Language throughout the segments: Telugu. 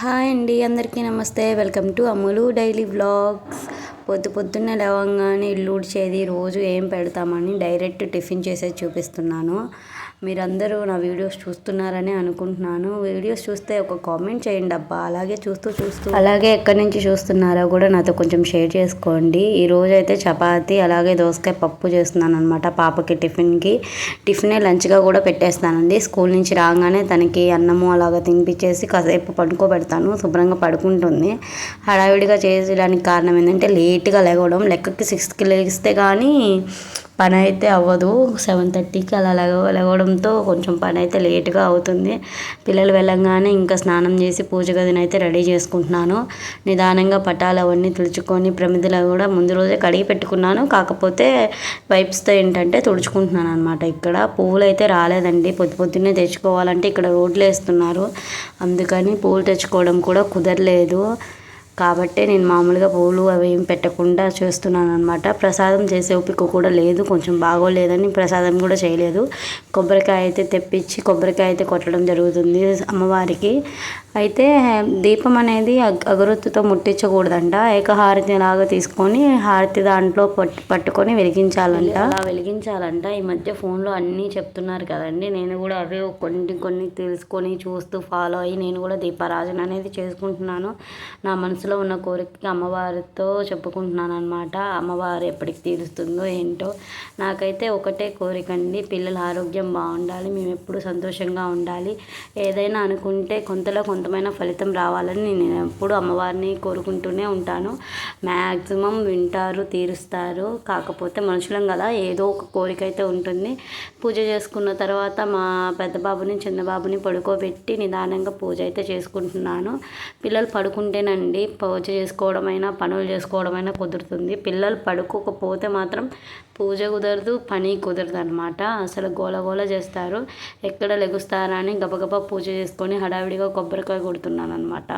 హాయ్ అండి, అందరికీ నమస్తే. Welcome to Ammulu daily vlogs. పొద్దున్నే లేవగానే ఇల్లు ఊడ్చేది, రోజు ఏం పెడతామని డైరెక్ట్ టిఫిన్ చేసేది చూపిస్తున్నాను. మీరందరూ నా వీడియోస్ చూస్తున్నారని అనుకుంటున్నాను. వీడియోస్ చూస్తే ఒక కామెంట్ చేయండి అబ్బా. అలాగే అలాగే ఎక్కడి నుంచి చూస్తున్నారో కూడా నాతో కొంచెం షేర్ చేసుకోండి. ఈరోజు అయితే చపాతీ అలాగే దోసకాయ పప్పు చేస్తున్నాను అనమాట. పాపకి టిఫినే లంచ్గా కూడా పెట్టేస్తానండి. స్కూల్ నుంచి రాగానే తనకి అన్నము అలాగా తినిపించేసి కాసేపు పడుకోబెడతాను. శుభ్రంగా పడుకుంటుంది. హడావిడిగా చేసేయడానికి కారణం ఏంటంటే లేట్గా లేవడం. లెక్కకి 6కి లేస్తే కానీ పని అయితే అవ్వదు. 7:30కి అలా లేవడంతో కొంచెం పని అయితే లేట్గా అవుతుంది. పిల్లలు వెళ్ళంగానే ఇంకా స్నానం చేసి పూజ గదిని అయితే రెడీ చేసుకుంటున్నాను. నిదానంగా పటాలు అవన్నీ తుడుచుకొని ప్రమిదలు కూడా ముందు రోజే కడిగి పెట్టుకున్నాను. కాకపోతే వైప్స్తో ఏంటంటే తుడుచుకుంటున్నాను అనమాట. ఇక్కడ పువ్వులు అయితే రాలేదండి. పొద్దున్నే తెచ్చుకోవాలంటే ఇక్కడ రోడ్లు వేస్తున్నారు. అందుకని పువ్వులు తెచ్చుకోవడం కూడా కుదరలేదు. కాబట్టి నేను మామూలుగా పూలు అవి ఏం పెట్టకుండా చేస్తున్నాను అనమాట. ప్రసాదం చేసే ఓపిక కూడా లేదు. కొంచెం బాగోలేదని ప్రసాదం కూడా చేయలేదు. కొబ్బరికాయ అయితే తెప్పించి కొబ్బరికాయ అయితే కొట్టడం జరుగుతుంది అమ్మవారికి. అయితే దీపం అనేది అగరొత్తుతో ముట్టించకూడదంట. ఏకహారతి లాగా తీసుకొని హారతి దాంట్లో పట్టుకొని వెలిగించాలంట. అలా వెలిగించాలంట. ఈ మధ్య ఫోన్లో అన్నీ చెప్తున్నారు కదండి. నేను కూడా అవే కొన్ని తెలుసుకొని చూస్తూ ఫాలో అయ్యి నేను కూడా దీపారాజన అనేది చేసుకుంటున్నాను. నా మనసులో ఉన్న కోరికకి అమ్మవారితో చెప్పుకుంటున్నాను అనమాట. అమ్మవారు ఎప్పటికి తీరుస్తుందో ఏంటో. నాకైతే ఒకటే కోరిక అండి, పిల్లల ఆరోగ్యం బాగుండాలి, మేము ఎప్పుడు సంతోషంగా ఉండాలి. ఏదైనా అనుకుంటే కొంతమైన ఫలితం రావాలని నేను ఎప్పుడు అమ్మవారిని కోరుకుంటూనే ఉంటాను. మ్యాక్సిమం వింటారు, తీరుస్తారు. కాకపోతే మనుషులం కదా, ఏదో ఒక కోరిక అయితే ఉంటుంది. పూజ చేసుకున్న తర్వాత మా పెద్ద బాబుని చిన్న బాబుని పడుకోబెట్టి నిదానంగా పూజ అయితే చేసుకుంటున్నాను. పిల్లలు పడుకుంటేనండి పూజ చేసుకోవడమైనా పనులు చేసుకోవడమైనా కుదురుతుంది. పిల్లలు పడుకోకపోతే మాత్రం పూజ కుదరదు, పని కుదరదు అనమాట. అసలు గోల చేస్తారు. ఎక్కడ లెగుస్తారా అని గబగబా పూజ చేసుకొని హడావిడిగా కొబ్బరికాయ కొడుతున్నాను అనమాట.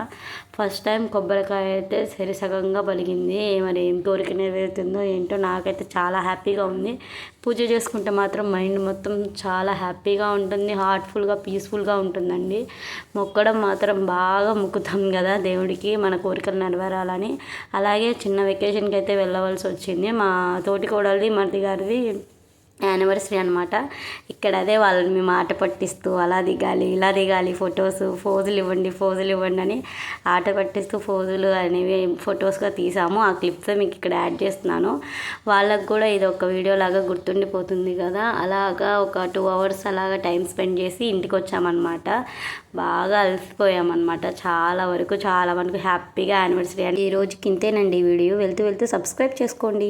ఫస్ట్ టైం కొబ్బరికాయ అయితే సరిసగంగా పలిగింది. మరి ఏం కోరిక నెరవేరుతుందో ఏంటో. నాకైతే చాలా హ్యాపీగా ఉంది. పూజ చేసుకుంటే మాత్రం మైండ్ మొత్తం చాలా హ్యాపీగా ఉంటుంది, హార్ట్ఫుల్గా పీస్ఫుల్గా ఉంటుందండి. మొక్కడం మాత్రం బాగా మొక్కుతాం కదా దేవుడికి, మన కోరికలు నెరవేరాలని. అలాగే చిన్న వెకేషన్కి అయితే వెళ్ళవలసి వచ్చింది. మా తోటి కోడలిది మరిది గారిది యానివర్సరీ అనమాట. ఇక్కడ అదే వాళ్ళని మేము ఆట పట్టిస్తూ అలా దిగాలి ఇలా దిగాలి, ఫోజులు ఇవ్వండి అని ఆట పట్టిస్తూ ఫోజులు అనేవి ఫొటోస్గా తీసాము. ఆ క్లిప్స్ మీకు ఇక్కడ యాడ్ చేస్తున్నాను. వాళ్ళకు కూడా ఇది ఒక వీడియో లాగా గుర్తుండిపోతుంది కదా. అలాగా ఒక 2 hours అలాగా టైం స్పెండ్ చేసి ఇంటికి వచ్చామన్నమాట. బాగా అలసిపోయామన్నమాట. చాలా వరకు హ్యాపీగా యానివర్సరీ. ఈ రోజుకి ఇంతేనండి వీడియో. వెళ్తూ సబ్స్క్రైబ్ చేసుకోండి.